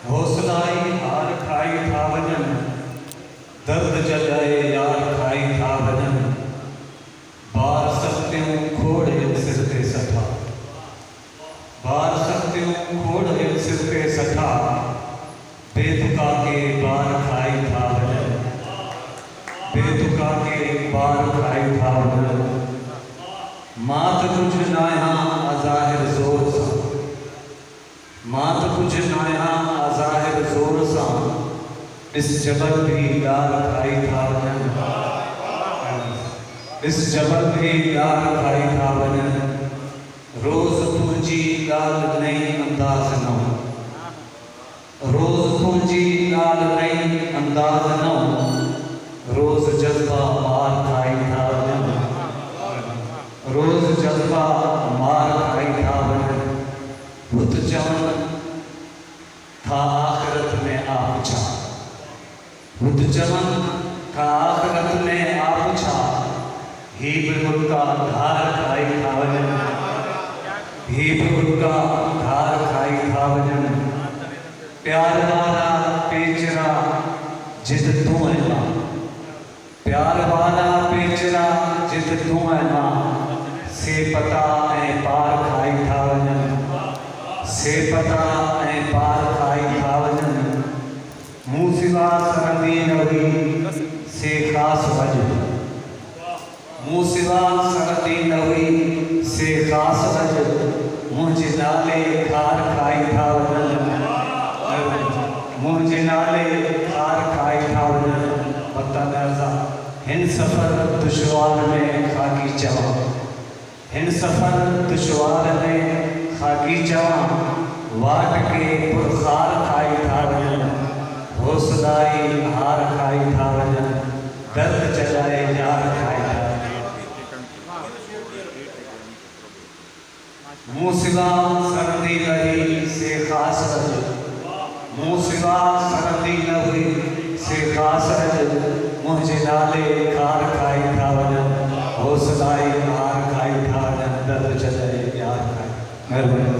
हौसलाई हार खाई था वजन, दर्द जलाए यार खाई था वजन, बार सत्यों खोड़े सिर पे सठा, बार सत्यों खोड़े सिर पे सठा, बेतुका के बार खाई था वजन, बेतुका के बार खाई था वजन, मात कुछ नाया अज़ाहिर जोर सा, मात कुछ नाया अज़ाहिर जोर सा, इस जबल भी डाल खाई था वजन, इस जबल भी डाल खाई था वजन, रोज तुझी डाल नहीं अंदाज नौ, रोज तुझी डाल नहीं अंदाज नौ, रोज जज्बा मार खाई था वजन, रोज जज्बा मार खाई था वजन, बुत जवन था आखिरत में आप छा, बुत जवन था आखिरत में आप छा, ही बिल्कुल का धार खाई था वजन, ही बिल्कुल का धार खाई था वजन, प्यार वाला पेचरा जिद तू है मां, प्यार वाला पेचरा जिद तू है मां, से पता ऐ पार खाई था वजन, से पता ऐ पार खाई था वजन, मुँह सिवा सरदी न हुई से खास वजह, मुँह सिवा सरदी न हुई से खास वजह, मुझे नाले खार खाई था वजन, मुझे नाले खार खाई था वजन, पता नज़ा हिन सफ़र दुश्वार में खाकी चवा, हिन सफ़र दुश्वार में खाकी चवा, वाट के पुरखार खाई था वजन, हौसलाई हार खाई था वजन, दर्द जलाए यार खाई था, मुँह सिवा सर्दी लही से खास वजह, मुँह सिवा सर्दी न हुई से खास वजह, मुझे नाले खार खाई था वजन, हौसलाई हार खाई था वजन, दर्द जलाए यार खाई। मेहरबानी।